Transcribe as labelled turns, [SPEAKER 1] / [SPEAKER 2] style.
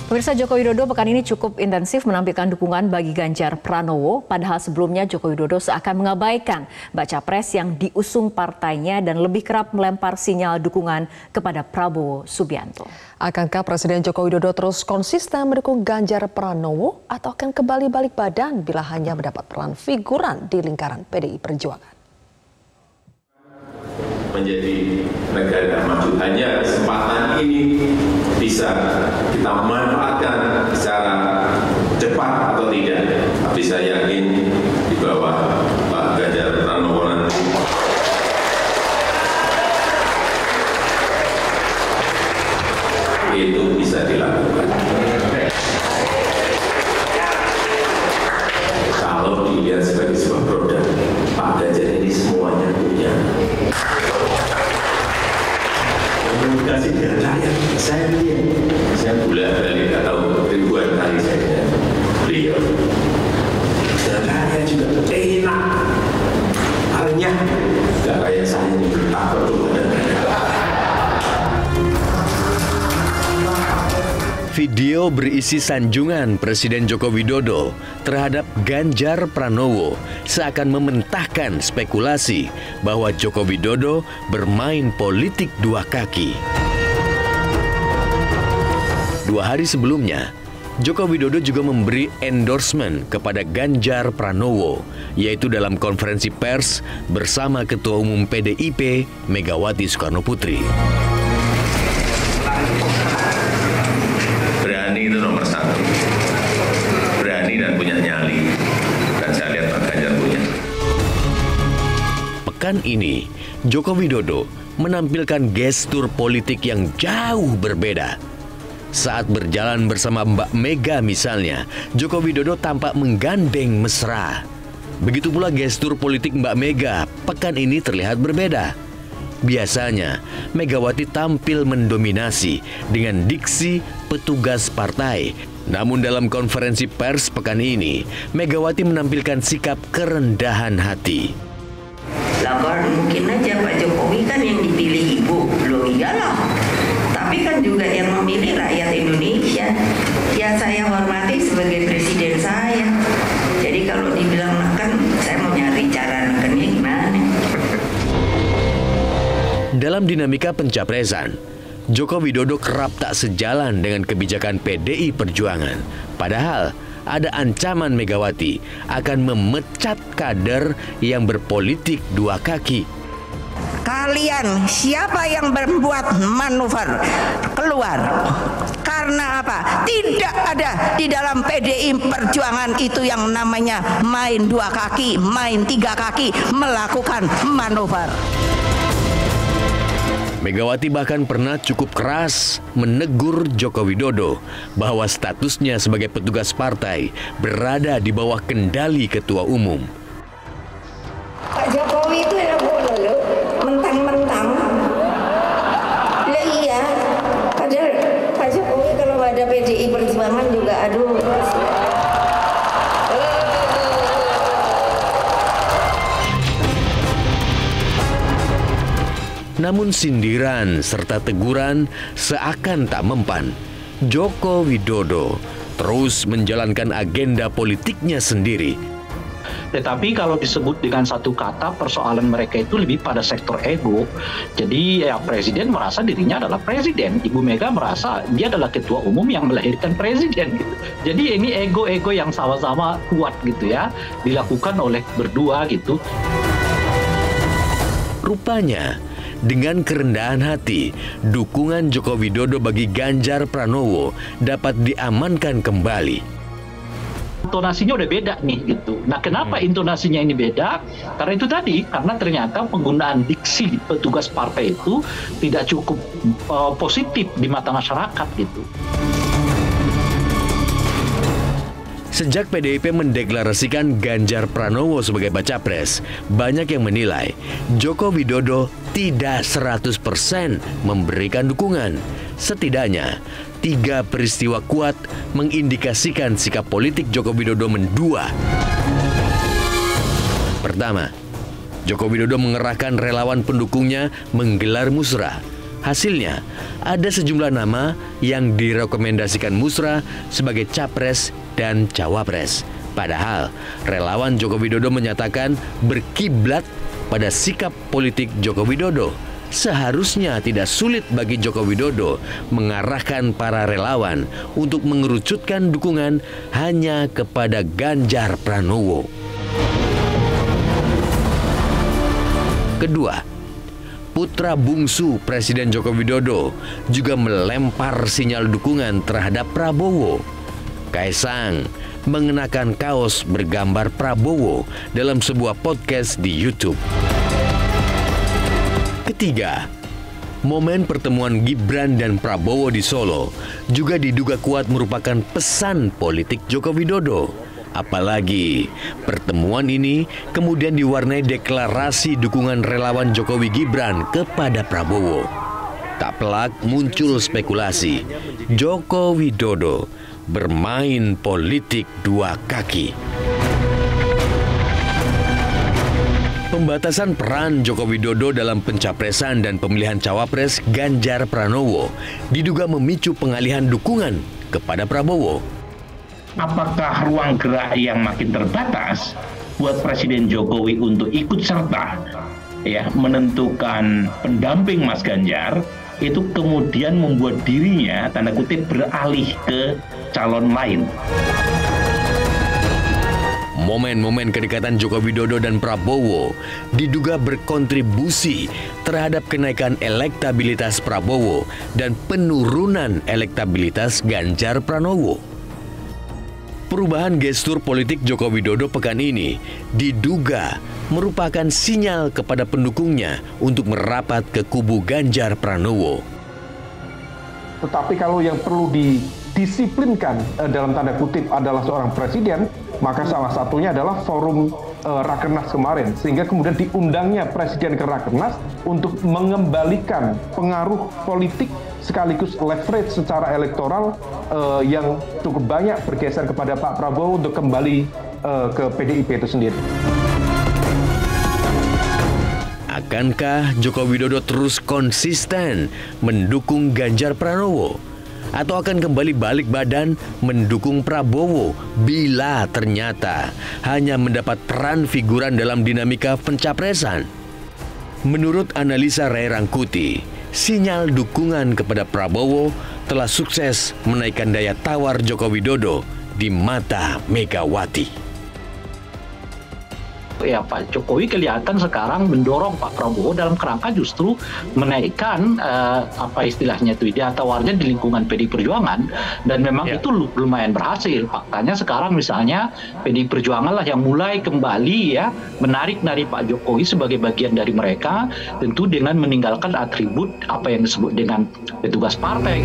[SPEAKER 1] Pemirsa, Joko Widodo pekan ini cukup intensif menampilkan dukungan bagi Ganjar Pranowo, padahal sebelumnya Joko Widodo seakan mengabaikan baca pres yang diusung partainya dan lebih kerap melempar sinyal dukungan kepada Prabowo Subianto.
[SPEAKER 2] Akankah Presiden Joko Widodo terus konsisten mendukung Ganjar Pranowo atau akan kembali balik badan bila hanya mendapat peran figuran di lingkaran PDI Perjuangan?
[SPEAKER 3] Menjadi negara maju, hanya kesempatan ini bisa kita manfaatkan secara cepat atau tidak. Tapi saya yakin di bawah Pak Ganjar Pranowo nanti itu bisa dilakukan. Kalau dilihat sebagai sebuah produk, Pak Ganjar ini semuanya punya. Komunikasi dengan rakyat, saya lihat, saya bolak-balik atau ribuan kali saya lihat beliau. Dan rakyat juga enak, halnya nggak kayak saya ini bertakwa kepada negara.
[SPEAKER 4] Video berisi sanjungan Presiden Joko Widodo terhadap Ganjar Pranowo seakan mementahkan spekulasi bahwa Joko Widodo bermain politik dua kaki. 2 hari sebelumnya, Joko Widodo juga memberi endorsement kepada Ganjar Pranowo, yaitu dalam konferensi pers bersama Ketua Umum PDIP Megawati Soekarnoputri.
[SPEAKER 3] Berani itu nomor 1. Berani dan punya nyali. Dan saya lihat Pak Ganjar punya.
[SPEAKER 4] Pekan ini, Joko Widodo menampilkan gestur politik yang jauh berbeda. Saat berjalan bersama Mbak Mega misalnya, Joko Widodo tampak menggandeng mesra. Begitu pula gestur politik Mbak Mega pekan ini terlihat berbeda. Biasanya, Megawati tampil mendominasi dengan diksi petugas partai. Namun dalam konferensi pers pekan ini, Megawati menampilkan sikap kerendahan hati.
[SPEAKER 5] Lah mungkin aja Pak Jokowi kan yang dipilih Ibu. Loh iyalah. Tapi kan juga yang memilih rakyat Indonesia. Ya saya hormati sebagai presiden saya. Jadi kalau dibilang kan saya mau nyari cara nekennya gimana.
[SPEAKER 4] Dalam dinamika pencapresan, Joko Widodo kerap tak sejalan dengan kebijakan PDI Perjuangan. Padahal ada ancaman Megawati akan memecat kader yang berpolitik dua kaki.
[SPEAKER 5] Kalian siapa yang membuat manuver keluar? Karena apa? Tidak ada di dalam PDI Perjuangan itu yang namanya main dua kaki, main tiga kaki, melakukan manuver.
[SPEAKER 4] Megawati bahkan pernah cukup keras menegur Joko Widodo bahwa statusnya sebagai petugas partai berada di bawah kendali Ketua Umum.
[SPEAKER 5] Pak Jokowi itu ya boleh mentang-mentang. Lah iya, padahal Pak Jokowi kalau ada PDI Perjuangan juga aduh.
[SPEAKER 4] Namun sindiran serta teguran seakan tak mempan. Joko Widodo terus menjalankan agenda politiknya sendiri.
[SPEAKER 6] Tetapi kalau disebut dengan satu kata, persoalan mereka itu lebih pada sektor ego. Jadi ya presiden merasa dirinya adalah presiden. Ibu Mega merasa dia adalah ketua umum yang melahirkan presiden. Gitu. Jadi ini ego-ego yang sama-sama kuat gitu ya, dilakukan oleh berdua gitu.
[SPEAKER 4] Rupanya, dengan kerendahan hati, dukungan Joko Widodo bagi Ganjar Pranowo dapat diamankan kembali.
[SPEAKER 6] Intonasinya udah beda nih gitu. Nah kenapa intonasinya ini beda? Karena itu tadi, karena ternyata penggunaan diksi petugas partai itu tidak cukup positif di mata masyarakat gitu.
[SPEAKER 4] Sejak PDIP mendeklarasikan Ganjar Pranowo sebagai baca pres, banyak yang menilai Joko Widodo tidak 100% memberikan dukungan. Setidaknya, 3 peristiwa kuat mengindikasikan sikap politik Joko Widodo mendua. Pertama, Joko Widodo mengerahkan relawan pendukungnya menggelar musrah. Hasilnya, ada sejumlah nama yang direkomendasikan musrah sebagai capres dan cawapres. Padahal, relawan Joko Widodo menyatakan berkiblat pada sikap politik Joko Widodo. Seharusnya tidak sulit bagi Joko Widodo mengarahkan para relawan untuk mengerucutkan dukungan hanya kepada Ganjar Pranowo. Kedua, putra bungsu Presiden Joko Widodo juga melempar sinyal dukungan terhadap Prabowo. Kaisang mengenakan kaos bergambar Prabowo dalam sebuah podcast di YouTube. Ketiga, momen pertemuan Gibran dan Prabowo di Solo juga diduga kuat merupakan pesan politik Joko Widodo. Apalagi pertemuan ini kemudian diwarnai deklarasi dukungan relawan Jokowi Gibran kepada Prabowo. Tak pelak muncul spekulasi Joko Widodo bermain politik dua kaki. Pembatasan peran Joko Widodo dalam pencapresan dan pemilihan cawapres Ganjar Pranowo diduga memicu pengalihan dukungan kepada Prabowo.
[SPEAKER 7] Apakah ruang gerak yang makin terbatas buat Presiden Jokowi untuk ikut serta menentukan pendamping Mas Ganjar itu kemudian membuat dirinya tanda kutip beralih ke calon lain.
[SPEAKER 4] Momen-momen kedekatan Joko Widodo dan Prabowo diduga berkontribusi terhadap kenaikan elektabilitas Prabowo dan penurunan elektabilitas Ganjar Pranowo. Perubahan gestur politik Joko Widodo pekan ini diduga merupakan sinyal kepada pendukungnya untuk merapat ke kubu Ganjar Pranowo.
[SPEAKER 8] Tetapi kalau yang perlu didisiplinkan dalam tanda kutip adalah seorang presiden, maka salah satunya adalah forum Rakernas kemarin, sehingga kemudian diundangnya presiden ke Rakernas untuk mengembalikan pengaruh politik sekaligus leverage secara elektoral yang cukup banyak bergeser kepada Pak Prabowo untuk kembali ke PDIP itu sendiri.
[SPEAKER 4] Akankah Joko Widodo terus konsisten mendukung Ganjar Pranowo? Atau akan kembali balik badan mendukung Prabowo bila ternyata hanya mendapat peran figuran dalam dinamika pencapresan? Menurut analisa Ray Rangkuti, sinyal dukungan kepada Prabowo telah sukses menaikkan daya tawar Joko Widodo di mata Megawati.
[SPEAKER 6] Ya, Pak Jokowi kelihatan sekarang mendorong Pak Prabowo dalam kerangka justru menaikkan istilahnya itu daya tawarnya di lingkungan PDI Perjuangan, dan memang itu lumayan berhasil. Faktanya sekarang misalnya PDI Perjuangan lah yang mulai kembali menarik dari Pak Jokowi sebagai bagian dari mereka, tentu dengan meninggalkan atribut apa yang disebut dengan petugas partai.